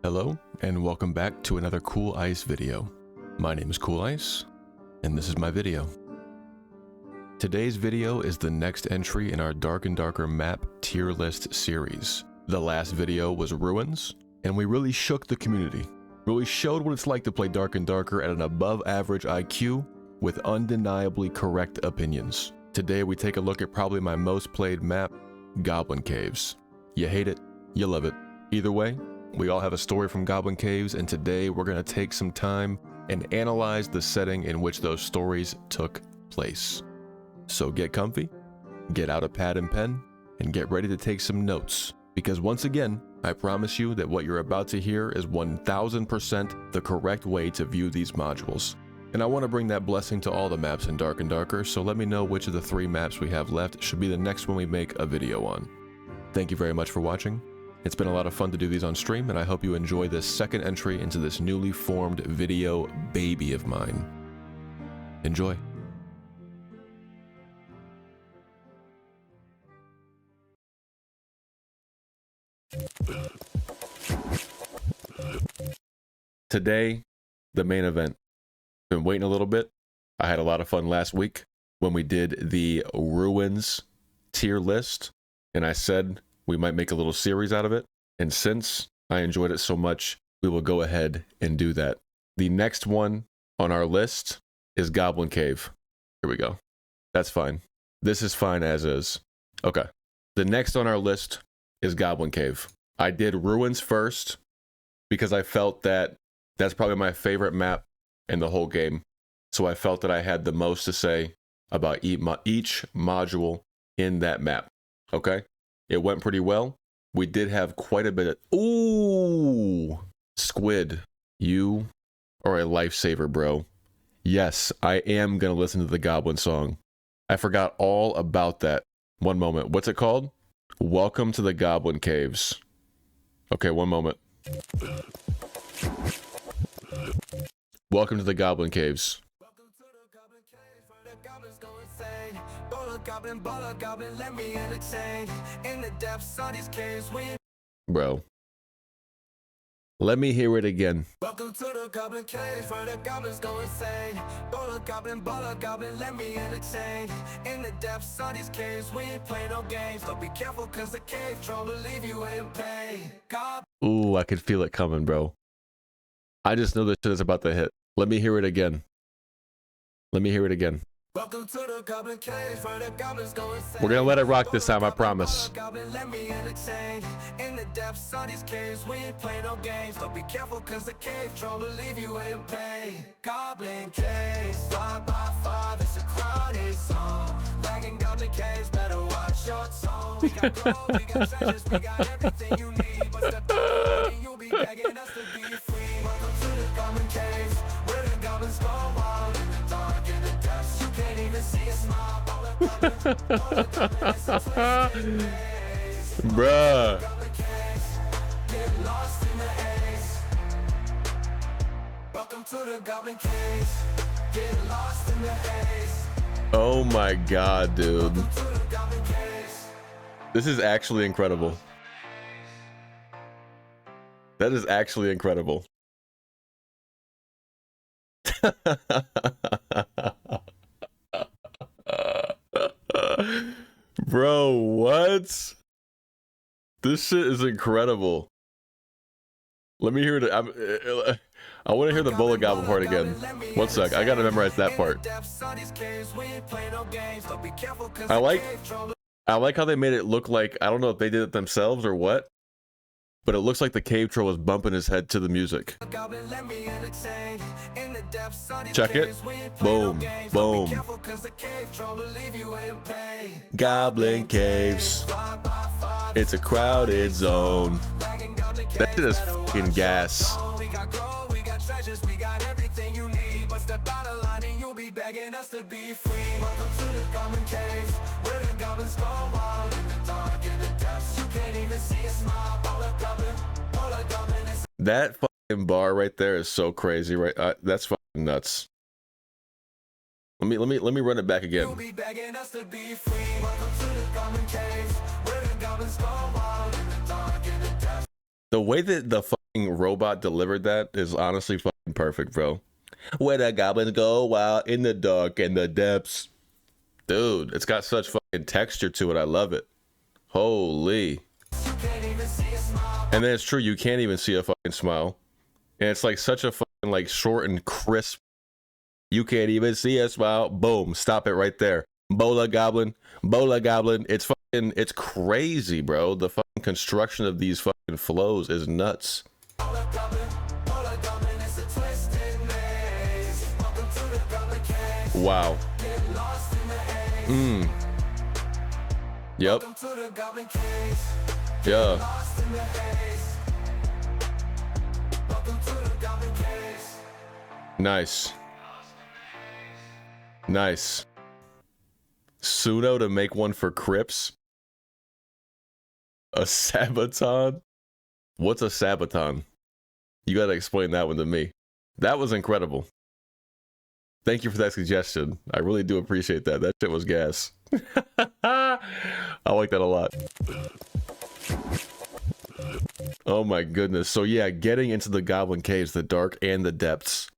Hello, and welcome back to another Cool Ice video. My name is Cool Ice, and this is my video. Today's video is the next entry in our Dark and Darker map tier list series. The last video was Ruins, and we really shook the community. Really showed what it's like to play Dark and Darker at an above average IQ with undeniably correct opinions. Today we take a look at probably my most played map, Goblin Caves. You hate it, you love it. Either way, we all have a story from Goblin Caves, and today we're going to take some time and analyze the setting in which those stories took place. So get comfy, get out a pad and pen, and get ready to take some notes, because once again, I promise you that what you're about to hear is 1000% the correct way to view these modules. And I want to bring that blessing to all the maps in Dark and Darker, so let me know which of the 3 maps we have left should be the next one we make a video on. Thank you very much for watching. It's been a lot of fun to do these on stream, and I hope you enjoy this second entry into this newly formed video baby of mine. Enjoy. Today, the main event. Been waiting a little bit. I had a lot of fun last week when we did the Ruins tier list, and I said we might make a little series out of it, and since I enjoyed it so much, we will go ahead and do that. The next one on our list is Goblin Cave. Here we go. That's fine. This is fine as is. Okay. The next on our list is Goblin Cave. I did Ruins first because I felt that that's probably my favorite map in the whole game. So I felt that I had the most to say about each module in that map. Okay? It went pretty well. We did have quite a bit of... Ooh! Squid, you are a lifesaver, bro. Yes, I am going to listen to the Goblin song. I forgot all about that. One moment. What's it called? Welcome to the Goblin Caves. Okay, one moment. Welcome to the Goblin Caves. Bro, let me hear it again. Welcome to the Goblin Cave, where the goblins go insane. Goblin, let me entertain. In the depths of these caves, we ain't play no games. But be careful, cause the cave troll will leave you in pain. Ooh, I could feel it coming, bro. I just know this shit is about to hit. Let me hear it again. Let me hear it again. Welcome to the Goblin Cave, where the goblins go insane. We're gonna let it rock this time, I promise. Goblin, let me entertain. In the depths of these caves, we ain't play no games. But be careful, cause the cave troll will leave you in pain. Goblin Caves, fly by fire, it's a crowded zone. Lagging Goblin Caves, better watch your tone. We got gold, we got treasures, we got everything you need. But step out and you'll be begging us to be free. Welcome to the Goblin Caves, where the goblins go wild. In the dark, in the depths, you can't even see a smile. Bruh. Get lost in the haze. Welcome to the Goblin Caves. Get lost in the haze. Oh my god, dude. This is actually incredible. That is actually incredible. Bro, what? This shit is incredible. Let me hear it. I want to hear the bullet goblin part again. One sec, I gotta memorize that part. I like how they made it look like, I don't know if they did it themselves or what, but it looks like the cave troll was bumping his head to the music. Check it. Boom, boom. Goblin Caves. It's a crowded zone. That shit is fucking gas. Begging us to be free. Welcome to the Goblin Caves, where the goblins go wild. In the dark, in the depths, you can't even see a smile. All a goblin is... That fucking bar right there is so crazy, right? That's fucking nuts. Let me run it back again. You'll be begging us to be free. Welcome to the Goblin Caves, where the goblins go wild. In the dark, in the depths. The way that the robot delivered that is honestly fucking perfect, bro. Where the goblins go wild in the dark and the depths. Dude, it's got such fucking texture to it. I love it. Holy. And then it's true, you can't even see a fucking smile. And it's like such a fucking like short and crisp. You can't even see a smile. Boom. Stop it right there. Bola Goblin. Bola Goblin. It's fucking, it's crazy, bro. The fucking construction of these fucking flows is nuts. Wow. Yep. Yeah. Nice. Nice. Pseudo to make one for Crips. A Sabaton? What's a Sabaton? You gotta explain that one to me. That was incredible. Thank you for that suggestion. I really do appreciate that. That shit was gas. I like that a lot. Oh my goodness. So yeah, getting into the goblin caves, the dark and the depths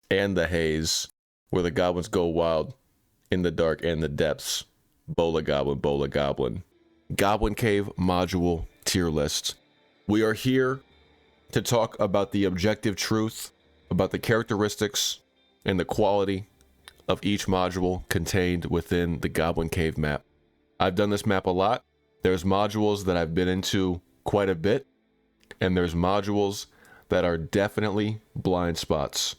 and the haze, where the goblins go wild in the dark and the depths. Bola Goblin, Bola Goblin. Goblin Cave module tier list. We are here to talk about the objective truth, about the characteristics and the quality of each module contained within the Goblin Cave map. I've done this map a lot. There's modules that I've been into quite a bit, and there's modules that are definitely blind spots.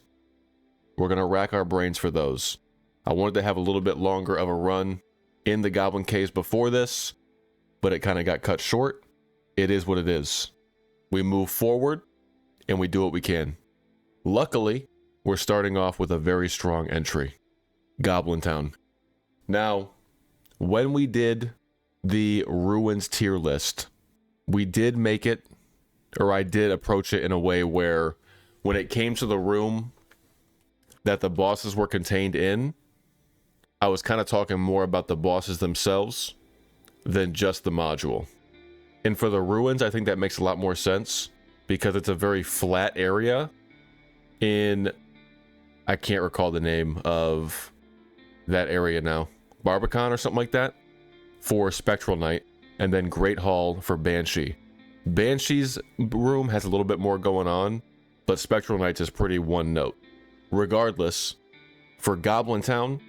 We're gonna rack our brains for those. I wanted to have a little bit longer of a run in the Goblin Caves before this, but it kind of got cut short. It is what it is. We move forward and we do what we can. Luckily, we're starting off with a very strong entry, Goblin Town. Now, when we did the Ruins tier list, we did make it, or I did approach it in a way where when it came to the room that the bosses were contained in, I was kind of talking more about the bosses themselves than just the module. And for the Ruins, I think that makes a lot more sense because it's a very flat area in, I can't recall the name of that area now, Barbican or something like that for Spectral Knight, and then Great Hall for Banshee. Banshee's room has a little bit more going on, but Spectral Knight's is pretty one note. Regardless, for Goblin Town,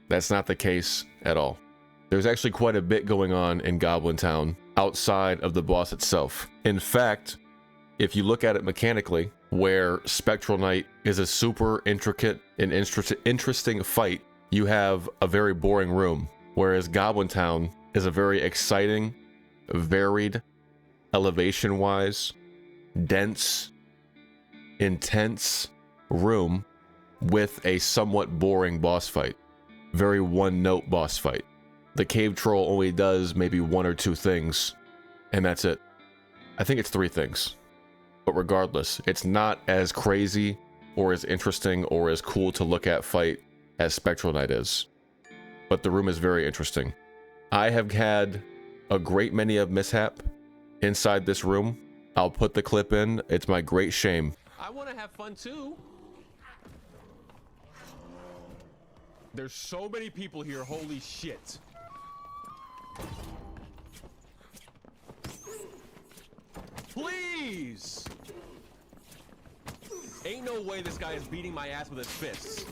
that's not the case at all. There's actually quite a bit going on in Goblin Town outside of the boss itself. In fact, if you look at it mechanically, where Spectral Knight is a super intricate and interesting fight, you have a very boring room, whereas Goblin Town is a very exciting, varied, elevation-wise, dense, intense room with a somewhat boring boss fight. Very one-note boss fight. The cave troll only does maybe one or two things, and that's it. I think it's three things. But regardless, it's not as crazy or as interesting or as cool to look at fight as Spectral Knight is. But the room is very interesting. I have had a great many of mishap inside this room. I'll put the clip in. It's my great shame. I want to have fun too. There's so many people here, holy shit. Please! Ain't no way this guy is beating my ass with his fists.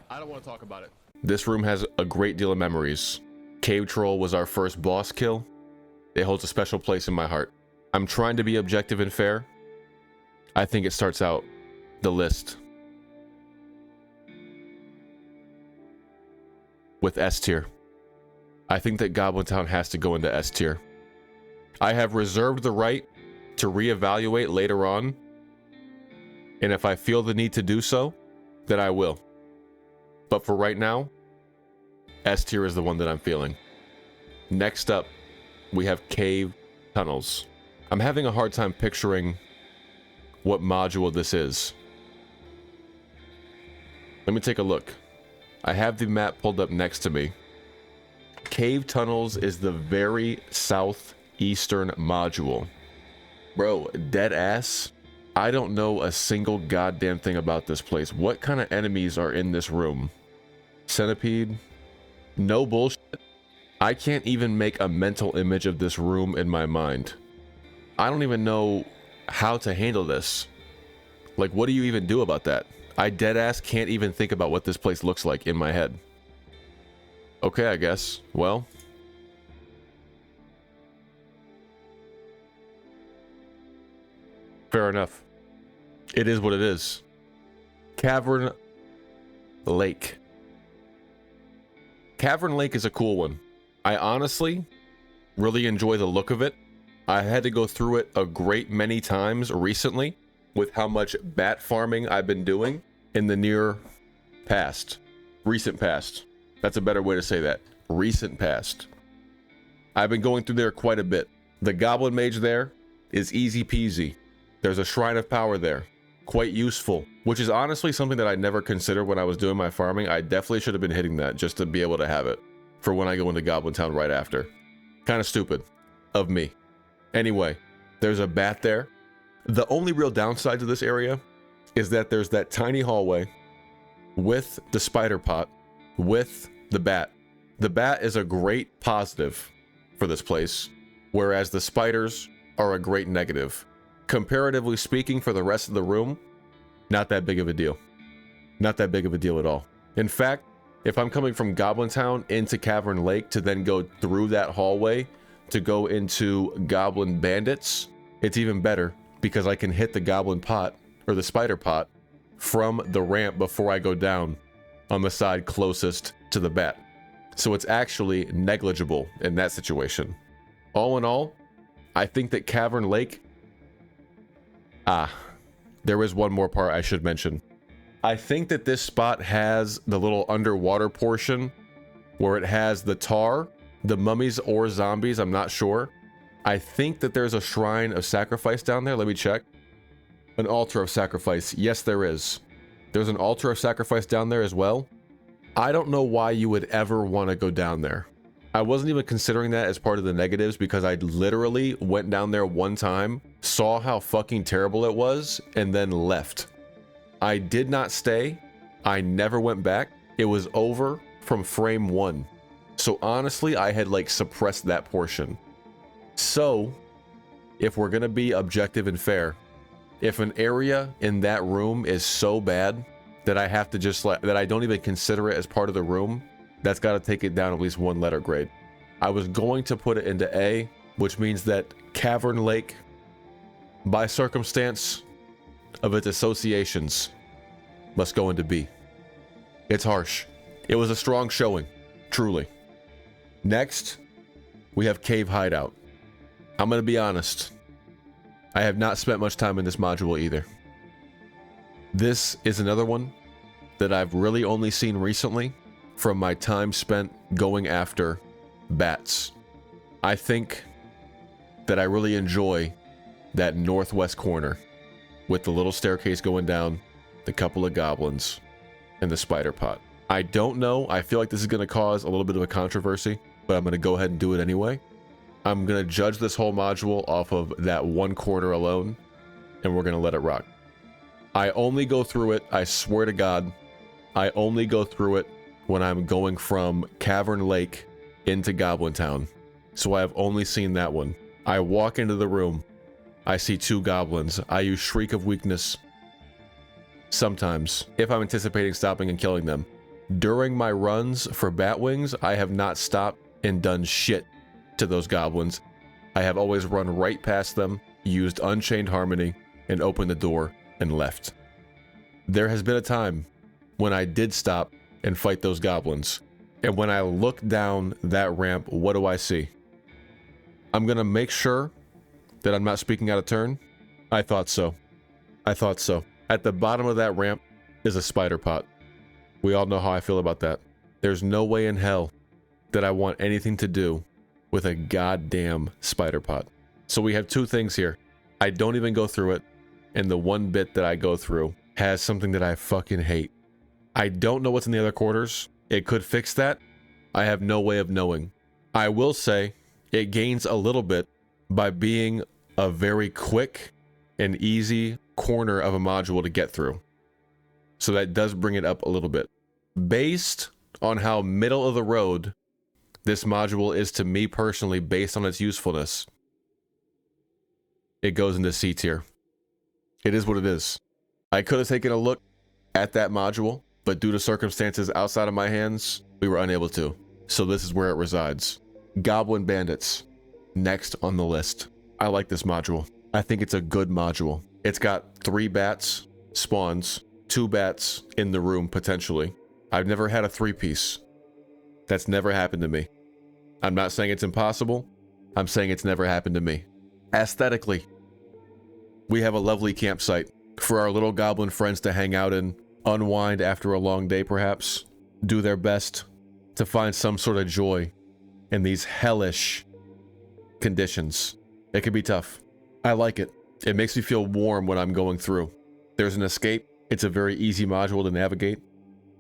I don't want to talk about it. This room has a great deal of memories. Cave Troll was our first boss kill. It holds a special place in my heart. I'm trying to be objective and fair. I think it starts out the list with S tier. I think that Goblin Town has to go into S tier. I have reserved the right to reevaluate later on, and if I feel the need to do so, then I will. But for right now, S tier is the one that I'm feeling. Next up, we have cave tunnels. I'm having a hard time picturing what module this is. Let me take a look. I have the map pulled up next to me. Cave tunnels is the very southeastern module. Bro, dead ass. I don't know a single goddamn thing about this place. What kind of enemies are in this room? Centipede? No bullshit. I can't even make a mental image of this room in my mind. I don't even know how to handle this. Like, what do you even do about that? I dead ass can't even think about what this place looks like in my head. Okay, I guess. Well. Fair enough. It is what it is. Cavern Lake. Cavern Lake is a cool one. I honestly really enjoy the look of it. I had to go through it a great many times recently with how much bat farming I've been doing in the near past. Recent past. That's a better way to say that. Recent past. I've been going through there quite a bit. The Goblin Mage there is easy peasy. There's a Shrine of Power there. Quite useful. Which is honestly something that I never considered when I was doing my farming. I definitely should have been hitting that just to be able to have it for when I go into Goblin Town right after. Kind of stupid of me. Anyway, there's a bat there. The only real downside to this area is that there's that tiny hallway with the spider pot with the bat. The bat is a great positive for this place, whereas the spiders are a great negative. Comparatively speaking, for the rest of the room, not that big of a deal. Not that big of a deal at all. In fact, if I'm coming from Goblin Town into Cavern Lake to then go through that hallway to go into Goblin Bandits, it's even better because I can hit the Goblin pot or the spider pot from the ramp before I go down on the side closest to the bat. So it's actually negligible in that situation. All in all, I think that Cavern Lake... there is one more part I should mention. I think that this spot has the little underwater portion where it has the tar, the mummies or zombies, I'm not sure. I think that there's a shrine of sacrifice down there. Let me check. An altar of sacrifice. Yes, there is. There's an altar of sacrifice down there as well. I don't know why you would ever want to go down there. I wasn't even considering that as part of the negatives because I literally went down there one time, saw how fucking terrible it was, and then left. I did not stay. I never went back. It was over from frame 1. So honestly, I had like suppressed that portion. So, if we're gonna be objective and fair, if an area in that room is so bad that I have to just that I don't even consider it as part of the room, that's got to take it down at least 1 letter grade. I was going to put it into A, which means that Cavern Lake, by circumstance of its associations, must go into B. It's harsh. It was a strong showing, truly. Next, we have Cave Hideout. I'm going to be honest. I have not spent much time in this module either. This is another one that I've really only seen recently from my time spent going after bats. I think that I really enjoy that northwest corner with the little staircase going down, the couple of goblins, and the spider pot. I don't know. I feel like this is going to cause a little bit of a controversy, but I'm going to go ahead and do it anyway. I'm going to judge this whole module off of that one corner alone, and we're going to let it rock. I only go through it, I swear to God, I only go through it when I'm going from Cavern Lake into Goblin Town. So I have only seen that one. I walk into the room, I see 2 goblins. I use Shriek of Weakness sometimes, if I'm anticipating stopping and killing them. During my runs for Batwings, I have not stopped and done shit to those goblins. I have always run right past them, used Unchained Harmony, and opened the door and left. There has been a time when I did stop and fight those goblins, and when I look down that ramp, what do I see? I'm gonna make sure that I'm not speaking out of turn. I thought so. I thought so. At the bottom of that ramp is a spider pot. We all know how I feel about that. There's no way in hell that I want anything to do with a goddamn spider pot. So we have 2 things here. I don't even go through it, and the one bit that I go through has something that I fucking hate. I don't know what's in the other quarters. It could fix that. I have no way of knowing. I will say it gains a little bit by being a very quick and easy corner of a module to get through. So that does bring it up a little bit. Based on how middle of the road this module is to me personally, based on its usefulness, it goes into C tier. It is what it is. I could have taken a look at that module, but due to circumstances outside of my hands, we were unable to. So this is where it resides. Goblin Bandits, next on the list. I like this module. I think it's a good module. It's got 3 bats, spawns, 2 bats in the room potentially. I've never had a 3-piece. That's never happened to me. I'm not saying it's impossible. I'm saying it's never happened to me. Aesthetically, we have a lovely campsite for our little goblin friends to hang out in, unwind after a long day perhaps, do their best to find some sort of joy in these hellish conditions. It can be tough. I like it. It makes me feel warm when I'm going through. There's an escape. It's a very easy module to navigate.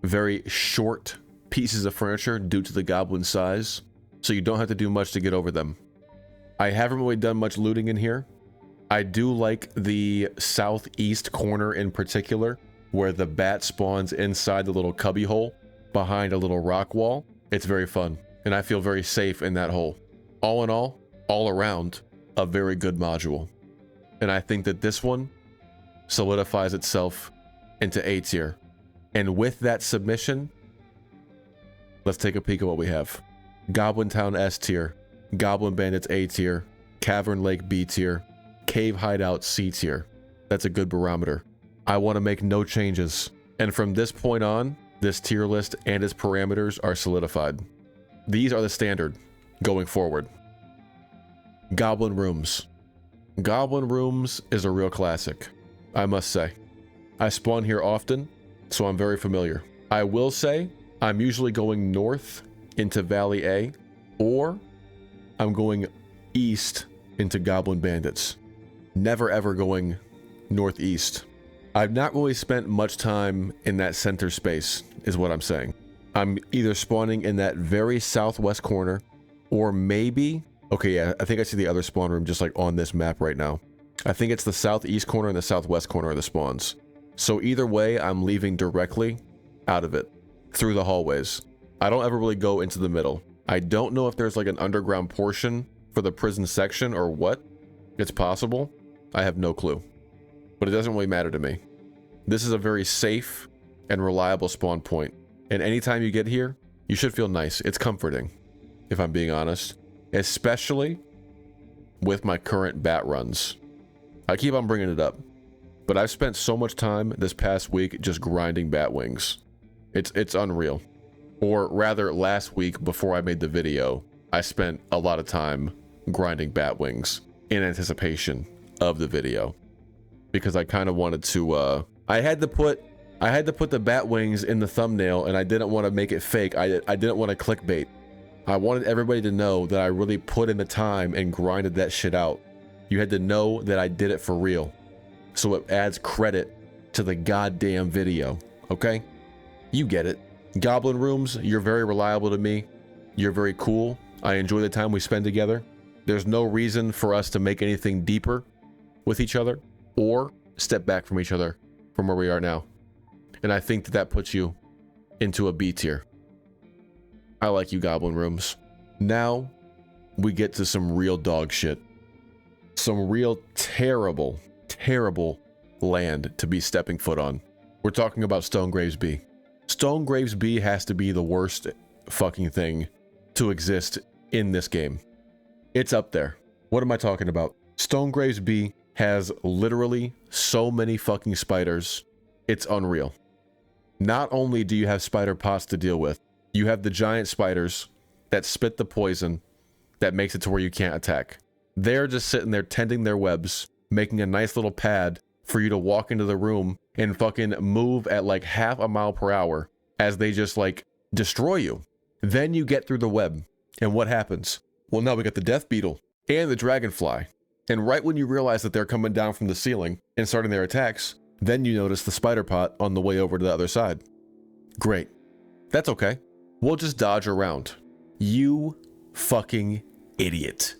Very short pieces of furniture due to the goblin size, so you don't have to do much to get over them. I haven't really done much looting in here. I do like the southeast corner in particular, where the bat spawns inside the little cubby hole behind a little rock wall. It's very fun, and I feel very safe in that hole. All in all around, a very good module. And I think that this one solidifies itself into A tier. And with that submission, let's take a peek at what we have. Goblin Town S tier, Goblin Bandits A tier, Cavern Lake B tier, Cave Hideout C tier. That's a good barometer. I want to make no changes. And from this point on, this tier list and its parameters are solidified. These are the standard going forward. Goblin Rooms. Goblin Rooms is a real classic, I must say. I spawn here often, so I'm very familiar. I will say I'm usually going north into Valley A, or I'm going east into Goblin Bandits. Never ever going northeast. I've not really spent much time in that center space, is what I'm saying. I'm either spawning in that very southwest corner, or maybe, okay, yeah, I think I see the other spawn room just like on this map right now. I think it's the southeast corner and the southwest corner of the spawns. So either way, I'm leaving directly out of it, through the hallways. I don't ever really go into the middle. I don't know if there's like an underground portion for the prison section or what. It's possible. I have no clue. But it doesn't really matter to me. This is a very safe and reliable spawn point. And anytime you get here, you should feel nice. It's comforting, if I'm being honest. Especially with my current bat runs. I keep on bringing it up. But I've spent so much time this past week just grinding bat wings. It's unreal. Or rather, last week before I made the video, I spent a lot of time grinding bat wings in anticipation of the video. Because I kind of wanted to, I had to put the bat wings in the thumbnail, and I didn't want to make it fake. I didn't want to clickbait. I wanted everybody to know that I really put in the time and grinded that shit out. You had to know that I did it for real. So it adds credit to the goddamn video, okay? You get it. Goblin Rooms, you're very reliable to me. You're very cool. I enjoy the time we spend together. There's no reason for us to make anything deeper with each other or step back from each other from where we are now. And I think that that puts you into a B tier. I like you, Goblin Rooms. Now we get to some real dog shit. Some real terrible land to be stepping foot on. We're talking about Stonegraves B. Stonegraves B has to be the worst fucking thing to exist in this game. It's up there. What am I talking about? Stonegraves B has literally so many fucking spiders. It's unreal. Not only do you have spider pots to deal with, you have the giant spiders that spit the poison that makes it to where you can't attack. They're just sitting there tending their webs, making a nice little pad for you to walk into the room and fucking move at like 0.5 miles per hour as they just like destroy you. Then you get through the web, and what happens? Well, now we got the death beetle and the dragonfly. And right when you realize that they're coming down from the ceiling and starting their attacks, then you notice the spider pot on the way over to the other side. Great. That's okay. We'll just dodge around. You fucking idiot.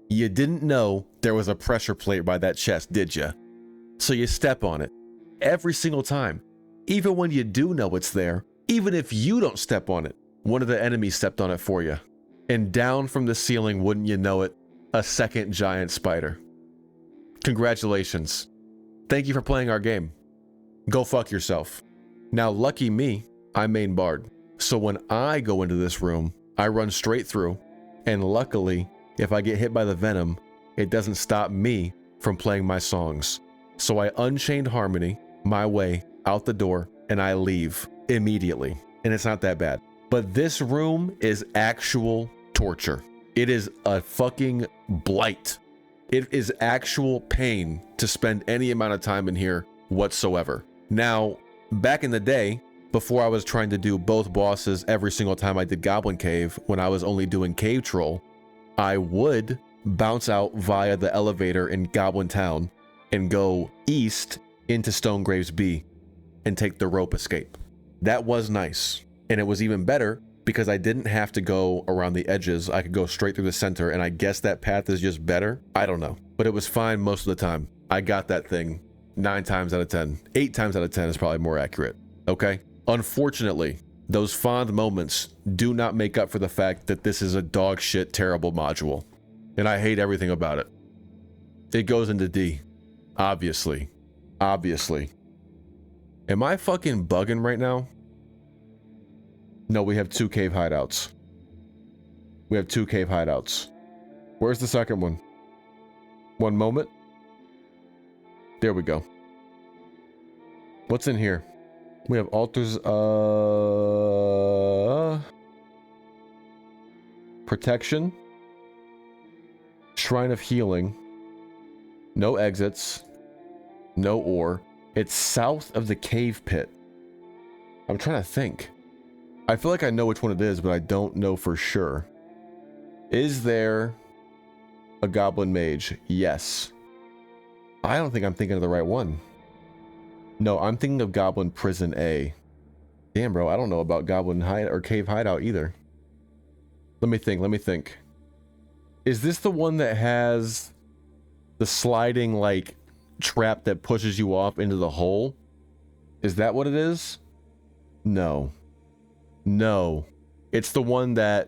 You didn't know there was a pressure plate by that chest, did you? So you step on it every single time. Even when you do know it's there, even if you don't step on it, one of the enemies stepped on it for you. And down from the ceiling, wouldn't you know it, a second giant spider. Congratulations. Thank you for playing our game. Go fuck yourself. Now, lucky me, I main bard. So when I go into this room, I run straight through. And luckily, if I get hit by the venom, it doesn't stop me from playing my songs. So I unchained harmony my way out the door and I leave immediately. And it's not that bad. But this room is actual torture. It is a fucking blight. It is actual pain to spend any amount of time in here whatsoever. Now, back in the day, before I was trying to do both bosses every single time I did Goblin Cave, when I was only doing Cave Troll, I would bounce out via the elevator in Goblin Town and go east into Stonegraves B and take the rope escape. That was nice. And it was even better because I didn't have to go around the edges. I could go straight through the center, and I guess that path is just better. I don't know, but it was fine most of the time. I got that thing 9 times out of 10. 8 times out of 10 is probably more accurate. Okay? Unfortunately, those fond moments do not make up for the fact that this is a dog shit terrible module. And I hate everything about it. It goes into D. Obviously. Obviously. Am I fucking bugging right now? No, we have 2 cave hideouts. We have 2 cave hideouts. Where's the second one? One moment. There we go. What's in here? We have altars, protection, shrine of healing, no exits, no ore. It's south of the cave pit. I'm trying to think. I feel like I know which one it is, but I don't know for sure. Is there a goblin mage? Yes. I don't think I'm thinking of the right one. No, I'm thinking of Goblin Prison A. Damn, bro, I don't know about Goblin Hide or Cave Hideout either. Let me think. Is this the one that has the sliding, like, trap that pushes you off into the hole? Is that what it is? No. No. It's the one that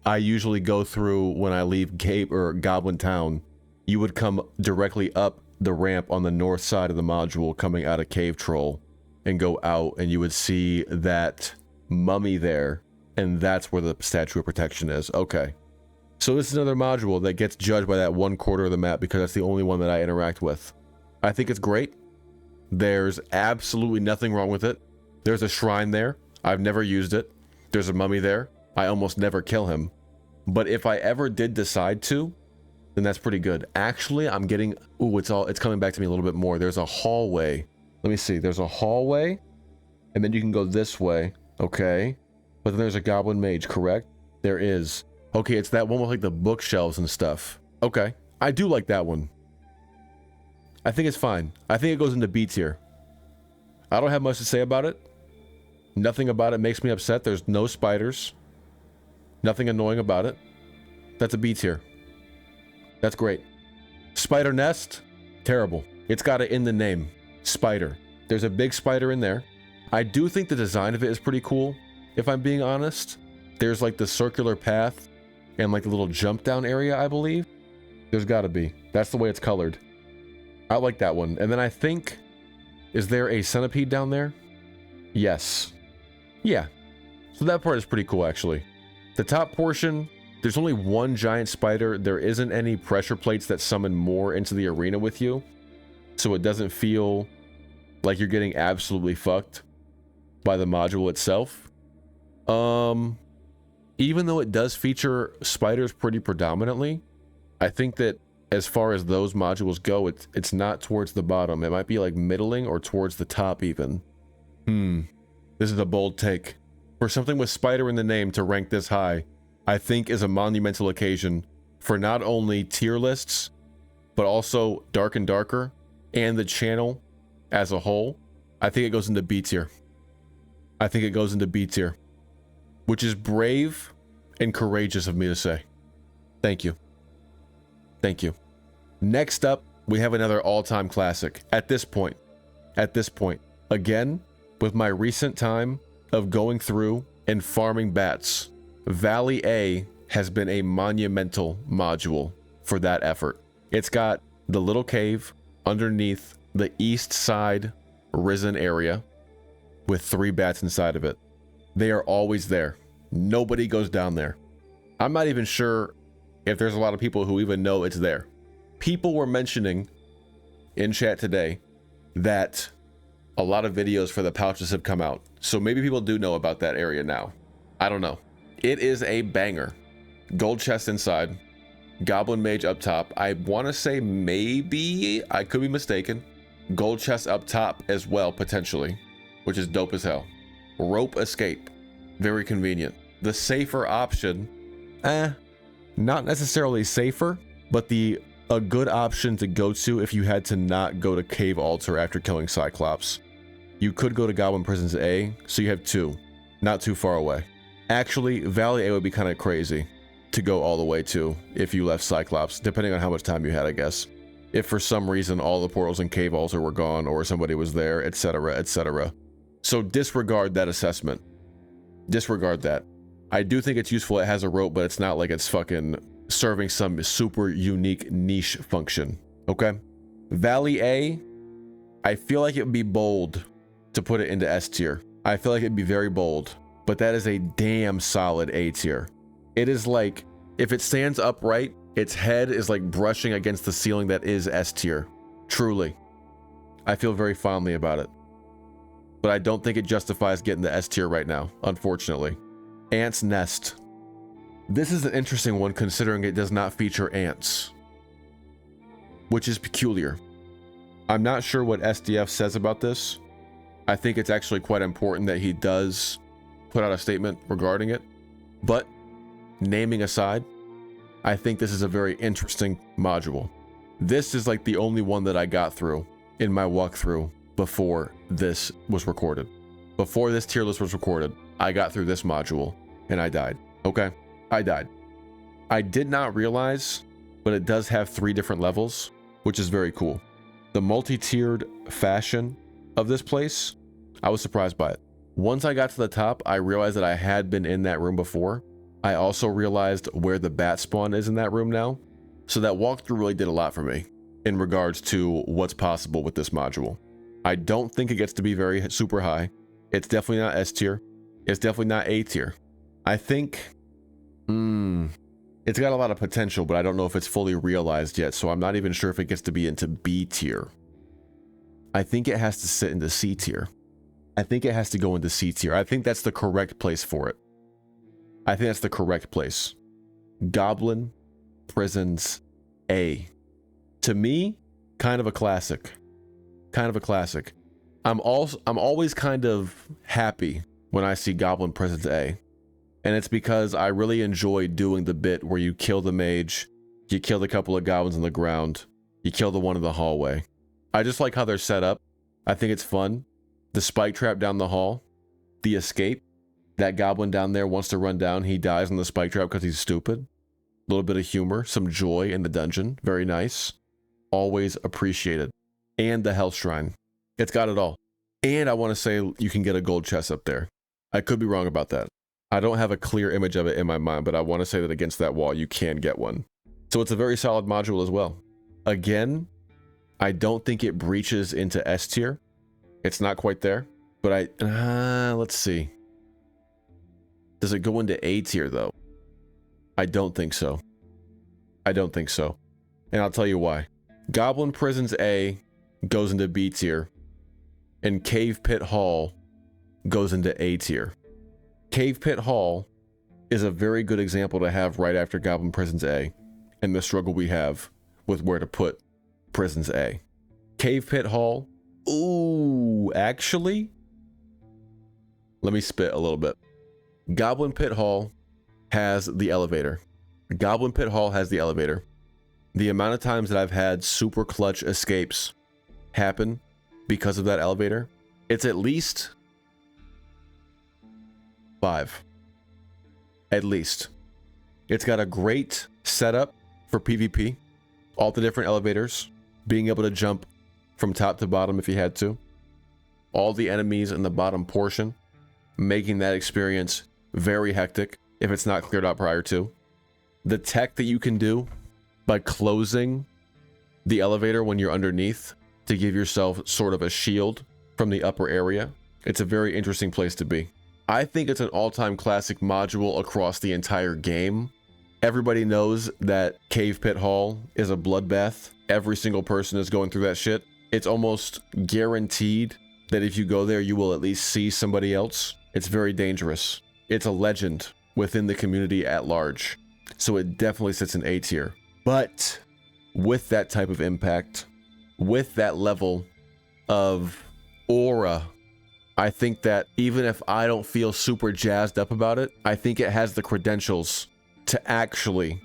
I usually go through when I leave Cave or Goblin Town. You would come directly up the ramp on the north side of the module coming out of Cave Troll and go out, and you would see that mummy there, and that's where the Statue of Protection is. Okay. So this is another module that gets judged by that 1/4 of the map because that's the only one that I interact with. I think it's great. There's absolutely nothing wrong with it. There's a shrine there. I've never used it. There's a mummy there. I almost never kill him. But if I ever did decide to, then that's pretty good. Actually, I'm getting... Ooh, it's coming back to me a little bit more. There's a hallway. Let me see. There's a hallway, and then you can go this way. Okay. But then there's a goblin mage, correct? There is. Okay, it's that one with like the bookshelves and stuff. Okay. I do like that one. I think it's fine. I think it goes into B tier. I don't have much to say about it. Nothing about it makes me upset. There's no spiders. Nothing annoying about it. That's a B tier. That's great. Spider nest? Terrible. It's got it in the name. Spider. There's a big spider in there. I do think the design of it is pretty cool, if I'm being honest. There's like the circular path and like the little jump down area, I believe. There's gotta be. That's the way it's colored. I like that one. And then I think... Is there a centipede down there? Yes. Yeah. So that part is pretty cool, actually. The top portion... There's only one giant spider. There isn't any pressure plates that summon more into the arena with you. So it doesn't feel like you're getting absolutely fucked by the module itself. Even though it does feature spiders pretty predominantly, I think that as far as those modules go, it's not towards the bottom. It might be like middling or towards the top even. This is a bold take. For something with spider in the name to rank this high, I think is a monumental occasion for not only tier lists, but also Dark and Darker and the channel as a whole. I think it goes into B tier. I think it goes into B tier, which is brave and courageous of me to say. Thank you. Thank you. Next up, we have another all-time classic. At this point, again, with my recent time of going through and farming bats, Valley A has been a monumental module for that effort. It's got the little cave underneath the east side risen area with 3 bats inside of it. They are always there. Nobody goes down there. I'm not even sure if there's a lot of people who even know it's there. People were mentioning in chat today that a lot of videos for the pouches have come out. So maybe people do know about that area now. I don't know. It is a banger. Gold chest inside. Goblin mage up top. I want to say maybe, I could be mistaken, gold chest up top as well, potentially, which is dope as hell. Rope escape. Very convenient. The safer option, not necessarily safer, but a good option to go to if you had to not go to Cave Altar after killing Cyclops. You could go to Goblin Prisons A, so you have 2, not too far away. Actually, Valley A would be kind of crazy to go all the way to if you left Cyclops, depending on how much time you had, I guess. If for some reason all the portals in Cave Altar were gone or somebody was there, etc., etc. So disregard that assessment. Disregard that. I do think it's useful. It has a rope, but it's not like it's fucking serving some super unique niche function. Okay? Valley A, I feel like it would be bold to put it into S tier. I feel like it'd be very bold, but that is a damn solid A tier. It is like, if it stands upright, its head is like brushing against the ceiling that is S tier. Truly. I feel very fondly about it. But I don't think it justifies getting the S tier right now, unfortunately. Ant's Nest. This is an interesting one considering it does not feature ants, which is peculiar. I'm not sure what SDF says about this. I think it's actually quite important that he does put out a statement regarding it, but naming aside, I think this is a very interesting module. This is like the only one that I got through in my walkthrough before this was recorded. Before this tier list was recorded, I got through this module and I died. Okay, I died. I did not realize, but it does have 3 different levels, which is very cool. The multi-tiered fashion of this place, I was surprised by it. Once I got to the top, I realized that I had been in that room before. I also realized where the bat spawn is in that room now. So that walkthrough really did a lot for me in regards to what's possible with this module. I don't think it gets to be very super high. It's definitely not S tier. It's definitely not A tier. I think, it's got a lot of potential, but I don't know if it's fully realized yet. So I'm not even sure if it gets to be into B tier. I think it has to sit into C tier. I think it has to go into C tier. I think that's the correct place for it. I think that's the correct place. Goblin Prisons A. To me, kind of a classic. Kind of a classic. I'm always kind of happy when I see Goblin Prisons A. And it's because I really enjoy doing the bit where you kill the mage, you kill a couple of goblins on the ground, you kill the one in the hallway. I just like how they're set up. I think it's fun. The spike trap down the hall, the escape. That goblin down there wants to run down. He dies on the spike trap because he's stupid. A little bit of humor, some joy in the dungeon. Very nice. Always appreciated. And the health shrine. It's got it all. And I want to say you can get a gold chest up there. I could be wrong about that. I don't have a clear image of it in my mind, but I want to say that against that wall, you can get one. So it's a very solid module as well. Again, I don't think it breaches into S tier. It's not quite there, but let's see. Does it go into A tier though? I don't think so. I don't think so. And I'll tell you why. Goblin Prisons A goes into B tier, and Cave Pit Hall goes into A tier. Cave Pit Hall is a very good example to have right after Goblin Prisons A, and the struggle we have with where to put Prisons A. Cave Pit Hall, ooh, actually, let me spit a little bit. Goblin Pit Hall has the elevator. Goblin Pit Hall has the elevator. The amount of times that I've had super clutch escapes happen because of that elevator, it's at least 5. At least. It's got a great setup for PvP. All the different elevators, being able to jump from top to bottom if you had to. All the enemies in the bottom portion, making that experience very hectic if it's not cleared out prior to. The tech that you can do by closing the elevator when you're underneath to give yourself sort of a shield from the upper area. It's a very interesting place to be. I think it's an all-time classic module across the entire game. Everybody knows that Cave Pit Hall is a bloodbath. Every single person is going through that shit. It's almost guaranteed that if you go there, you will at least see somebody else. It's very dangerous. It's a legend within the community at large. So it definitely sits in A tier. But with that type of impact, with that level of aura, I think that even if I don't feel super jazzed up about it, I think it has the credentials to actually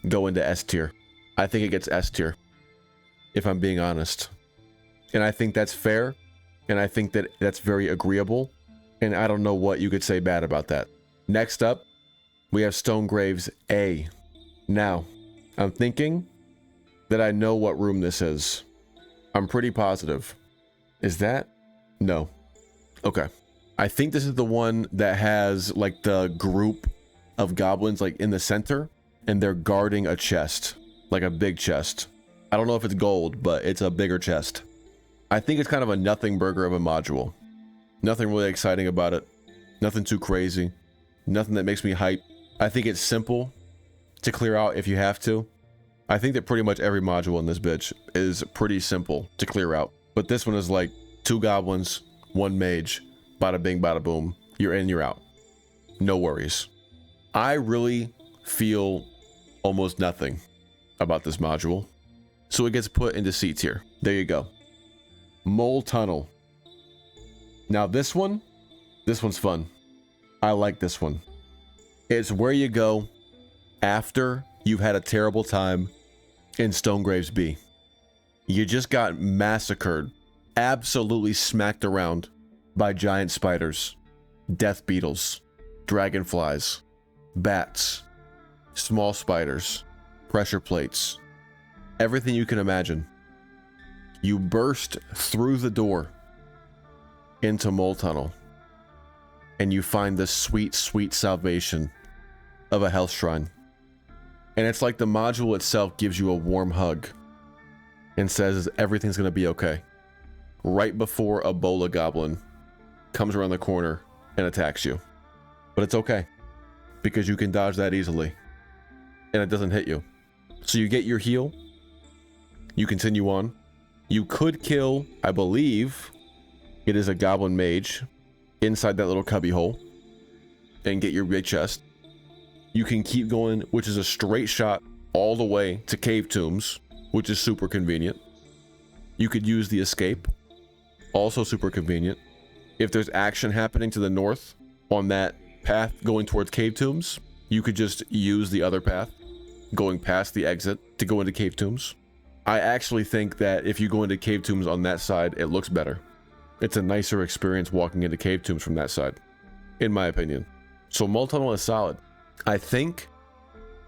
go into S tier. I think it gets S tier, if I'm being honest. And I think that's fair. And I think that that's very agreeable. And I don't know what you could say bad about that. Next up, we have Stonegraves A. Now, I'm thinking that I know what room this is. I'm pretty positive. Is that? No. Okay. I think this is the one that has like the group of goblins like in the center, and they're guarding a chest, like a big chest. I don't know if it's gold, but it's a bigger chest. I think it's kind of a nothing burger of a module. Nothing really exciting about it. Nothing too crazy. Nothing that makes me hype. I think it's simple to clear out if you have to. I think that pretty much every module in this bitch is pretty simple to clear out. But this one is like 2 goblins, 1 mage, bada bing, bada boom. You're in, you're out. No worries. I really feel almost nothing about this module. So it gets put into C tier. There you go. Mole Tunnel. Now this one's fun. I like this one. It's where you go after you've had a terrible time in Stonegraves B. You just got massacred, absolutely smacked around by giant spiders, death beetles, dragonflies, bats, small spiders, pressure plates, everything you can imagine. You burst through the door into Mole Tunnel, and you find the sweet, sweet salvation of a health shrine. And it's like the module itself gives you a warm hug and says everything's going to be okay. Right before a bola goblin comes around the corner and attacks you. But it's okay, because you can dodge that easily and it doesn't hit you. So you get your heal, you continue on. You could kill, I believe it is a goblin mage inside that little cubby hole and get your big chest. You can keep going, which is a straight shot all the way to cave tombs, which is super convenient. You could use the escape, also super convenient. If there's action happening to the north on that path going towards cave tombs, you could just use the other path going past the exit to go into cave tombs. I actually think that if you go into cave tombs on that side, it looks better. It's a nicer experience walking into cave tombs from that side, in my opinion. So Mole Tunnel is solid. I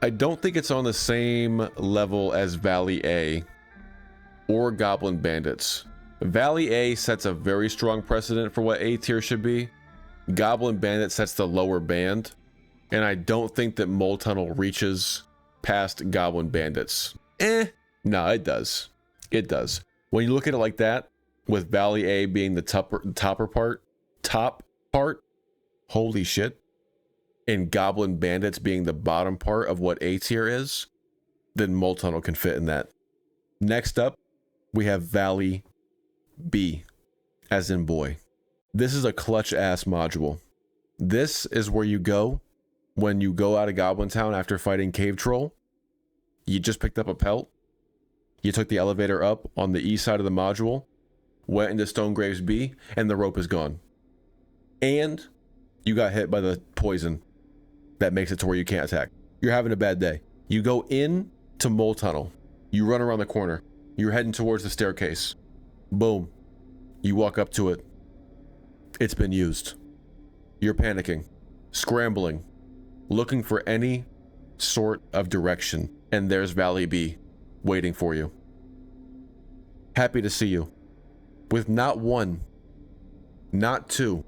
don't think it's on the same level as Valley A or Goblin Bandits. Valley A sets a very strong precedent for what A tier should be. Goblin Bandit sets the lower band, and I don't think that Mole Tunnel reaches past Goblin Bandits. No, it does. It does. When you look at it like that, with Valley A being the top part, holy shit, and Goblin Bandits being the bottom part of what A tier is, then Mole Tunnel can fit in that. Next up, we have Valley B, as in boy. This is a clutch ass module. This is where you go when you go out of Goblin Town after fighting Cave Troll. You just picked up a pelt. You took the elevator up on the east side of the module, went into Stonegraves B, and the rope is gone. And you got hit by the poison that makes it to where you can't attack. You're having a bad day. You go in to Mole Tunnel. You run around the corner. You're heading towards the staircase. Boom. You walk up to it. It's been used. You're panicking, scrambling, looking for any sort of direction, and there's Valley B waiting for you. Happy to see you. With not one, not two,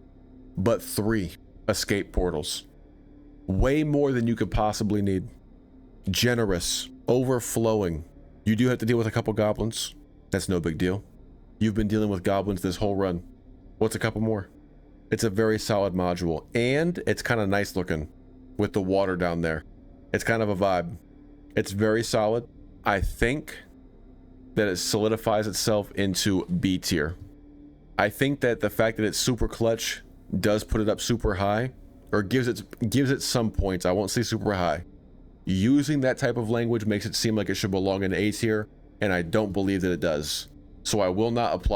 but 3 escape portals. Way more than you could possibly need. Generous, overflowing. You do have to deal with a couple goblins. That's no big deal. You've been dealing with goblins this whole run. What's a couple more? It's a very solid module, and it's kind of nice looking with the water down there. It's kind of a vibe. It's very solid. I think that it solidifies itself into B tier. I think that the fact that it's super clutch does put it up super high, or gives it some points. I won't say super high. Using that type of language makes it seem like it should belong in A tier, and I don't believe that it does. So I will not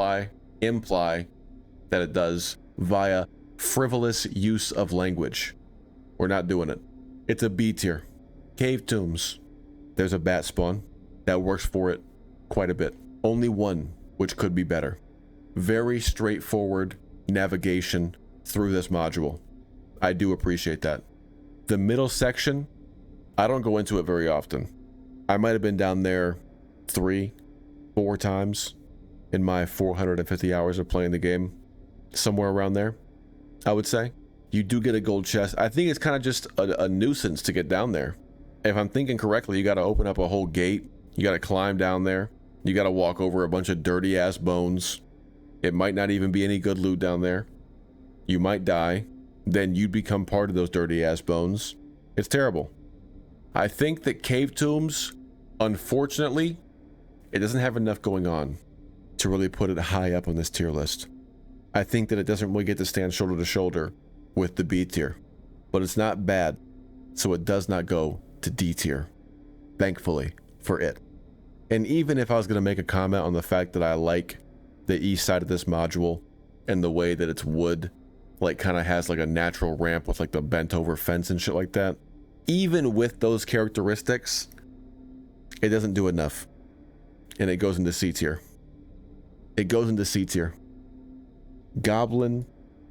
imply that it does via frivolous use of language. We're not doing it. It's a B tier. Cave tombs. There's a bat spawn that works for it quite a bit. Only one, which could be better. Very straightforward navigation through this module. I do appreciate that. The middle section, I don't go into it very often. I might have been down there 3-4 times in my 450 hours of playing the game. Somewhere around there, I would say. You do get a gold chest. I think it's kind of just a nuisance to get down there. If I'm thinking correctly, you got to open up a whole gate. You got to climb down there. You got to walk over a bunch of dirty ass bones. It might not even be any good loot down there. You might die. Then you'd become part of those dirty ass bones. It's terrible. I think that cave tombs, unfortunately, it doesn't have enough going on to really put it high up on this tier list. I think that it doesn't really get to stand shoulder to shoulder with the B tier, but it's not bad, so it does not go to D tier, thankfully for it. And even if I was going to make a comment on the fact that I like the east side of this module and the way that it's wood, like kind of has like a natural ramp with like the bent over fence and shit like that, even with those characteristics, it doesn't do enough, and it goes into C tier. It goes into C tier. Goblin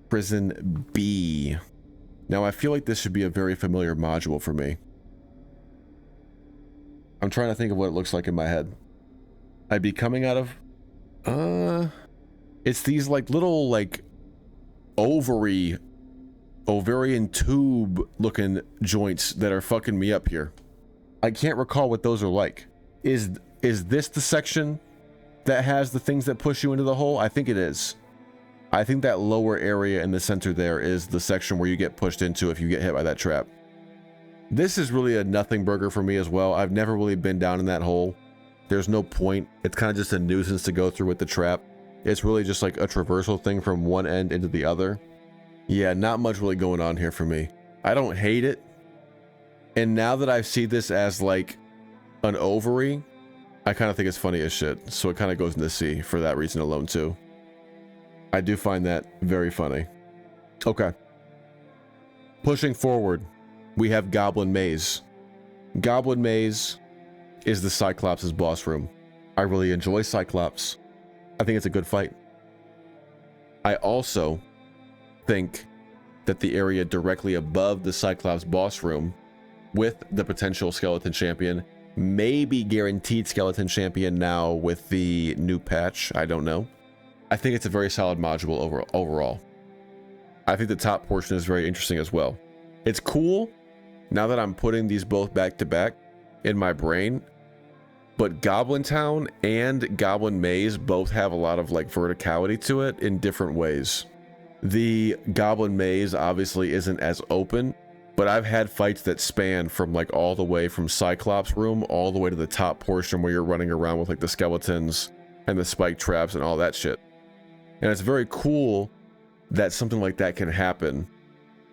Prison B. Now I feel like this should be a very familiar module for me. I'm trying to think of what it looks like in my head. I'd be coming out of it's these like little like ovarian tube looking joints that are fucking me up here. I can't recall what those are like. Is this the section that has the things that push you into the hole? I think it is. I think that lower area in the center there is the section where you get pushed into if you get hit by that trap. This is really a nothing burger for me as well. I've never really been down in that hole. There's no point. It's kind of just a nuisance to go through with the trap. It's really just like a traversal thing from one end into the other. Yeah, not much really going on here for me. I don't hate it. And now that I see this as like an ovary, I kind of think it's funny as shit. So it kind of goes into C for that reason alone too. I do find that very funny. Okay. Pushing forward, we have Goblin Maze. Goblin Maze is the Cyclops' boss room. I really enjoy Cyclops. I think it's a good fight. I also think that the area directly above the Cyclops boss room with the potential skeleton champion, maybe guaranteed skeleton champion now with the new patch, I don't know. I think it's a very solid module overall. I think the top portion is very interesting as well. It's cool now that I'm putting these both back to back in my brain, but Goblin Town and Goblin Maze both have a lot of like verticality to it in different ways. The Goblin Maze obviously isn't as open, but I've had fights that span from like all the way from Cyclops room all the way to the top portion where you're running around with like the skeletons and the spike traps and all that shit. And it's very cool that something like that can happen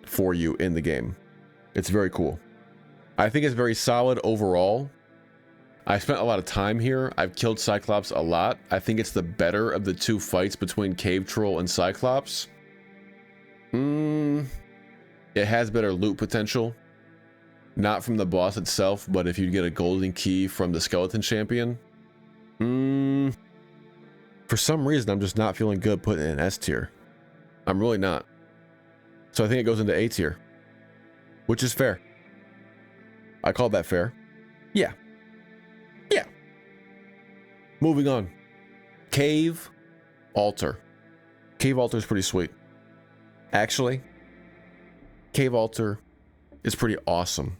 for you in the game. It's very cool. I think it's very solid overall. I spent a lot of time here. I've killed Cyclops a lot. I think it's the better of the two fights between Cave Troll and Cyclops. It has better loot potential. Not from the boss itself, but if you get a golden key from the skeleton champion. For some reason, I'm just not feeling good putting it in S tier. I'm really not. So I think it goes into A tier, which is fair. I call that fair. Yeah. Yeah. Moving on. Cave altar. Cave altar is pretty sweet. Actually, cave altar is pretty awesome,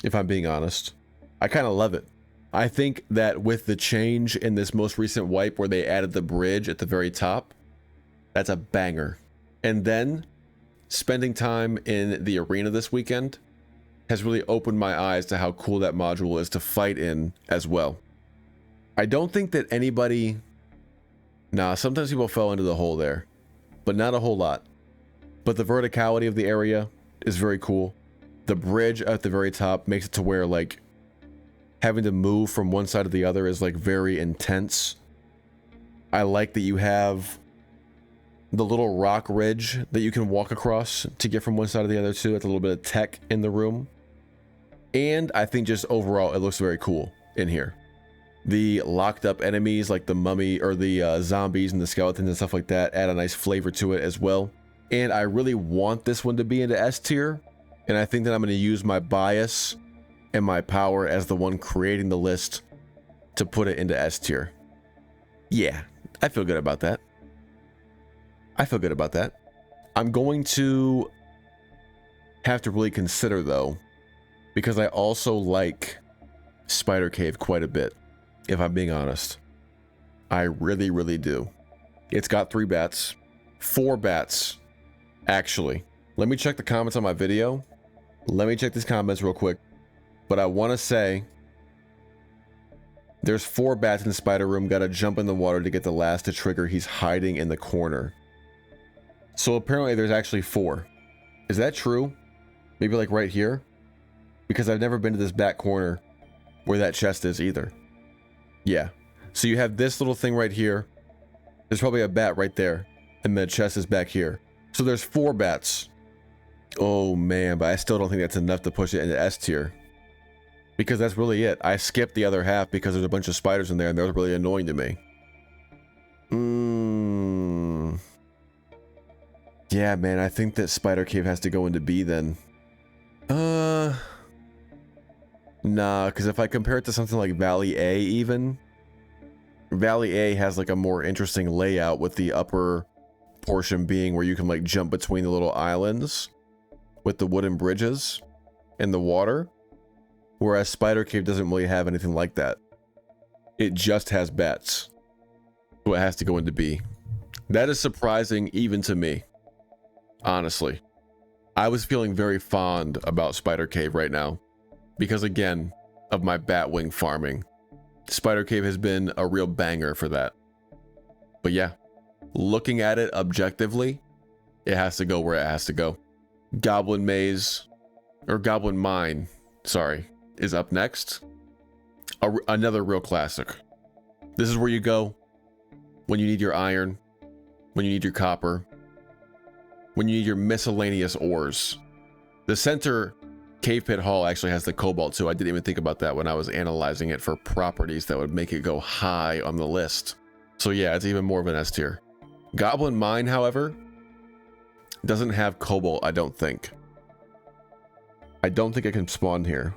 if I'm being honest. I kind of love it. I think that with the change in this most recent wipe where they added the bridge at the very top, that's a banger. And then spending time in the arena this weekend has really opened my eyes to how cool that module is to fight in as well. I don't think that anybody... Nah, sometimes people fell into the hole there, but not a whole lot. But the verticality of the area is very cool. The bridge at the very top makes it to where, like, having to move from one side to the other is, like, very intense. I like that you have the little rock ridge that you can walk across to get from one side to the other too. It's a little bit of tech in the room. And I think just overall, it looks very cool in here. The locked up enemies like the mummy or the zombies and the skeletons and stuff like that add a nice flavor to it as well. And I really want this one to be into S tier. And I think that I'm going to use my bias and my power as the one creating the list to put it into S tier. Yeah, I feel good about that. I feel good about that. I'm going to have to really consider though, because I also like Spider Cave quite a bit, if I'm being honest. I really, really do. It's got 3 bats, 4 bats, actually. Let me check the comments on my video. Let me check these comments real quick. But I want to say there's 4 bats in the spider room. Got to jump in the water to get the last to trigger. He's hiding in the corner. So apparently there's actually 4. Is that true? Maybe like right here? Because I've never been to this back corner where that chest is either. Yeah. So you have this little thing right here. There's probably a bat right there. And the chest is back here. So there's 4 bats. Oh man, but I still don't think that's enough to push it into S tier. Because that's really it. I skipped the other half because there's a bunch of spiders in there and they're really annoying to me. Yeah, man, I think that Spider Cave has to go into B then. Nah, because if I compare it to something like Valley A even, Valley A has like a more interesting layout with the upper portion being where you can like jump between the little islands with the wooden bridges and the water. Whereas Spider Cave doesn't really have anything like that. It just has bats. So it has to go into B. That is surprising even to me. Honestly. I was feeling very fond about Spider Cave right now. Because again, of my Batwing farming. Spider Cave has been a real banger for that. But yeah, looking at it objectively, it has to go where it has to go. Goblin Maze, or Goblin Mine, sorry, is up next. Another real classic. This is where you go when you need your iron, when you need your copper, when you need your miscellaneous ores. The center cave pit hall actually has the cobalt too. I didn't even think about that when I was analyzing it for properties that would make it go high on the list. So yeah, it's even more of an S tier. Goblin Mine, however, doesn't have cobalt, I don't think. I don't think it can spawn here.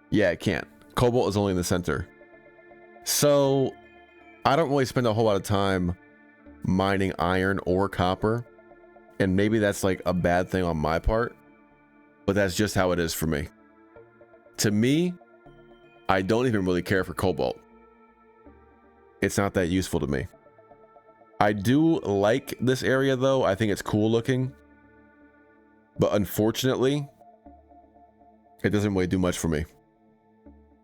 Yeah, it can't. Cobalt is only in the center. So I don't really spend a whole lot of time mining iron or copper. And maybe that's like a bad thing on my part. But that's just how it is for me. To me, I don't even really care for cobalt. It's not that useful to me. I do like this area though. I think it's cool looking. But unfortunately, it doesn't really do much for me.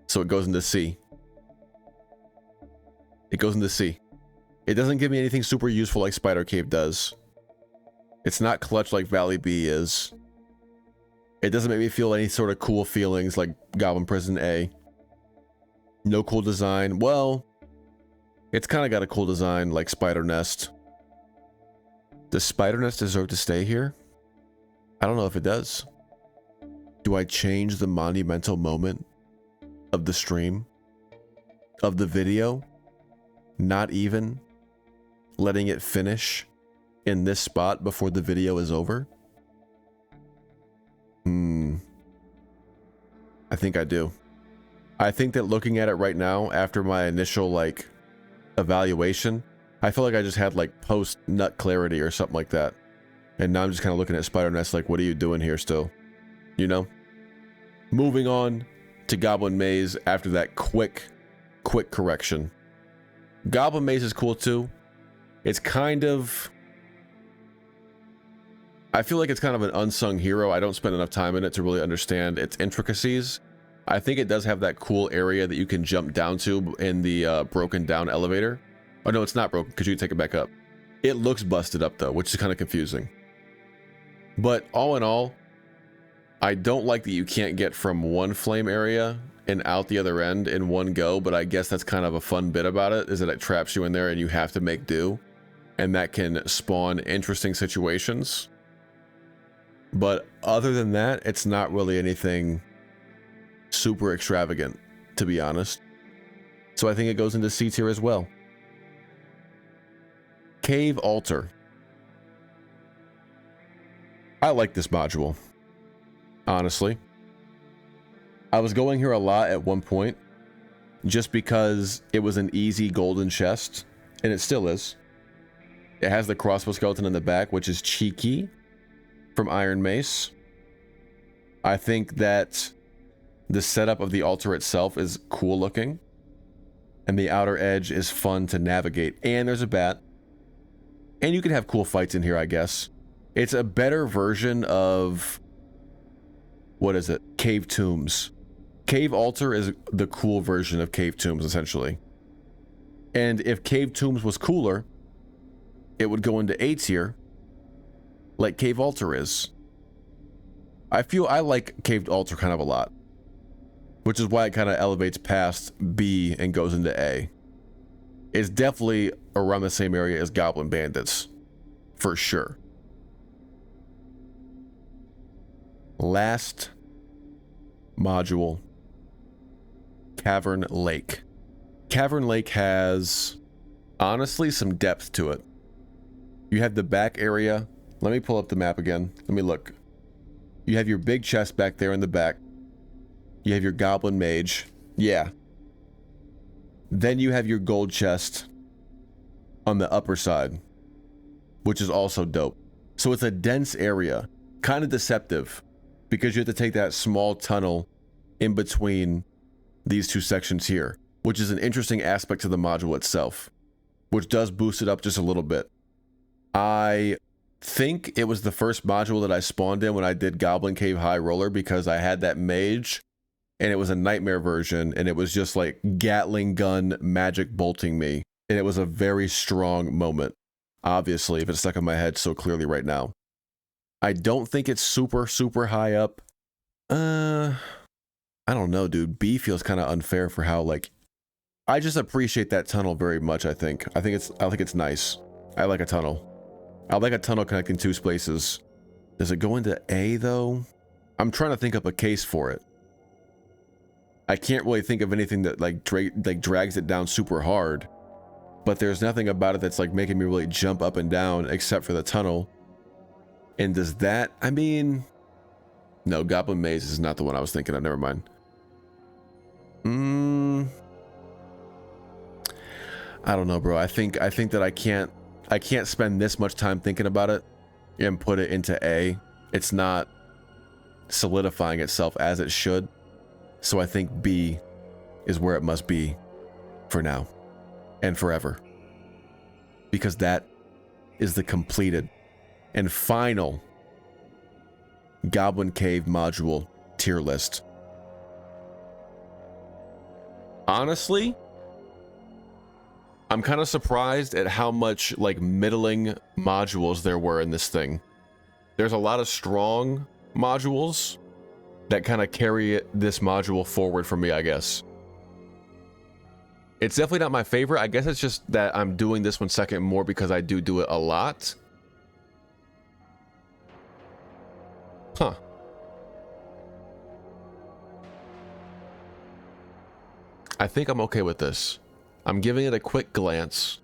So it goes into C. It goes into C. It doesn't give me anything super useful like Spider Cave does. It's not clutch like Valley B is. It doesn't make me feel any sort of cool feelings like Goblin Prison A. No cool design. Well, it's kind of got a cool design like Spider Nest. Does Spider Nest deserve to stay here? I don't know if it does. Do I change the monumental moment of the stream? Of the video? Not even letting it finish in this spot before the video is over? I think I do. I think that looking at it right now, after my initial, like, evaluation, I feel like I just had, like, post-nut clarity or something like that. And now I'm just kind of looking at Spider Nest like, what are you doing here still? You know? Moving on to Goblin Maze after that quick correction. Goblin Maze is cool too. It's kind of... I feel like it's kind of an unsung hero. I don't spend enough time in it to really understand its intricacies. I think it does have that cool area that you can jump down to in the broken down elevator. Oh no, it's not broken because you can take it back up. It looks busted up though, which is kind of confusing. But all in all, I don't like that you can't get from one flame area and out the other end in one go, but I guess that's kind of a fun bit about it, is that it traps you in there and you have to make do. And that can spawn interesting situations. But other than that, it's not really anything super extravagant, to be honest. So I think it goes into C tier as well. Cave Altar. I like this module, honestly. I was going here a lot at one point, just because it was an easy golden chest, and it still is. It has the crossbow skeleton in the back, which is cheeky from Iron Mace. I think that the setup of the altar itself is cool looking, and the outer edge is fun to navigate, and there's a bat. And you can have cool fights in here, I guess. It's a better version of... what is it? Cave Tombs. Cave Altar is the cool version of Cave Tombs, essentially. And if Cave Tombs was cooler, it would go into A tier, like Cave Altar is. I feel I like Cave Altar kind of a lot, which is why it kind of elevates past B and goes into A. It's definitely around the same area as Goblin Bandits, for sure. Last module, Cavern Lake. Cavern Lake has, honestly, some depth to it. You have the back area. Let me pull up the map again. Let me look. You have your big chest back there in the back. You have your Goblin Mage. Yeah. Then you have your gold chest on the upper side, which is also dope. So it's a dense area, kind of deceptive, because you have to take that small tunnel in between these two sections here, which is an interesting aspect to the module itself, which does boost it up just a little bit. I think it was the first module that I spawned in when I did Goblin Cave High Roller, because I had that mage and it was a nightmare version, and it was just like Gatling gun magic bolting me, and it was a very strong moment, obviously, if it's stuck in my head so clearly right now. I don't think it's super high up. I don't know, dude. B feels kind of unfair for how, like, I just appreciate that tunnel very much. I think it's nice. I like a tunnel. I like a tunnel connecting two spaces. Does it go into A though? I'm trying to think up a case for it. I can't really think of anything that like drags it down super hard, but there's nothing about it that's like making me really jump up and down except for the tunnel. And does that, I mean, no, Goblin Maze is not the one I was thinking of. Never mind. I don't know, bro. I think that I can't spend this much time thinking about it and put it into A. It's not solidifying itself as it should. So I think B is where it must be for now and forever, because that is the completed and final Goblin Cave module tier list. Honestly, I'm kind of surprised at how much like middling modules there were in this thing. There's a lot of strong modules that kind of carry this module forward for me, I guess. It's definitely not my favorite. I guess it's just that I'm doing this one second more because I do it a lot. Huh. I think I'm okay with this. I'm giving it a quick glance.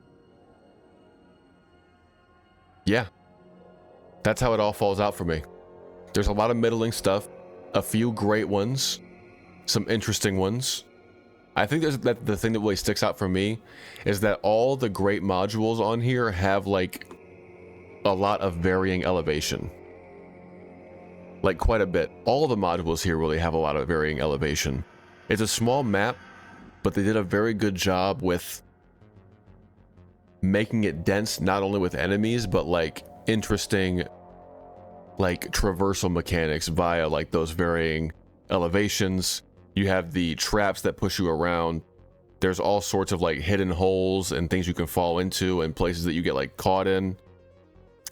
Yeah. That's how it all falls out for me. There's a lot of middling stuff, a few great ones, some interesting ones. I think the thing that really sticks out for me is that all the great modules on here have like a lot of varying elevation. Like quite a bit. All the modules here really have a lot of varying elevation. It's a small map, but they did a very good job with making it dense, not only with enemies, but like interesting like traversal mechanics via like those varying elevations. You have the traps that push you around. There's all sorts of like hidden holes and things you can fall into and places that you get like caught in.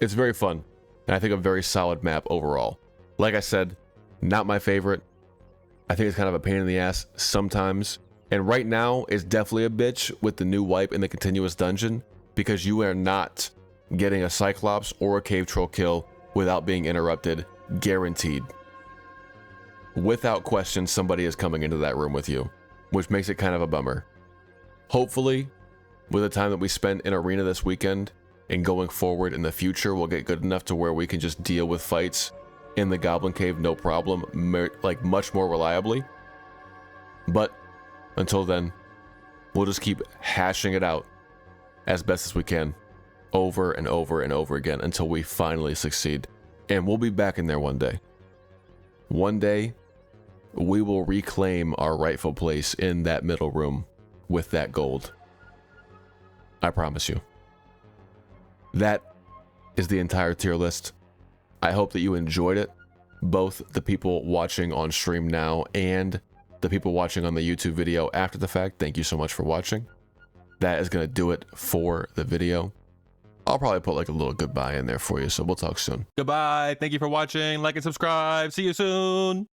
It's very fun, and I think a very solid map overall. Like I said, not my favorite. I think it's kind of a pain in the ass sometimes. And right now, it's definitely a bitch with the new wipe in the continuous dungeon, because you are not getting a Cyclops or a Cave Troll kill without being interrupted, guaranteed. Without question, somebody is coming into that room with you, which makes it kind of a bummer. Hopefully, with the time that we spent in Arena this weekend and going forward in the future, we'll get good enough to where we can just deal with fights in the Goblin Cave no problem, like much more reliably. But until then, we'll just keep hashing it out as best as we can, over and over and over again until we finally succeed. And we'll be back in there one day. One day, we will reclaim our rightful place in that middle room with that gold. I promise you. That is the entire tier list. I hope that you enjoyed it, both the people watching on stream now and the people watching on the YouTube video after the fact. Thank you so much for watching. That is going to do it for the video. I'll probably put like a little goodbye in there for you, so we'll talk soon. Goodbye. Thank you for watching. Like and subscribe. See you soon.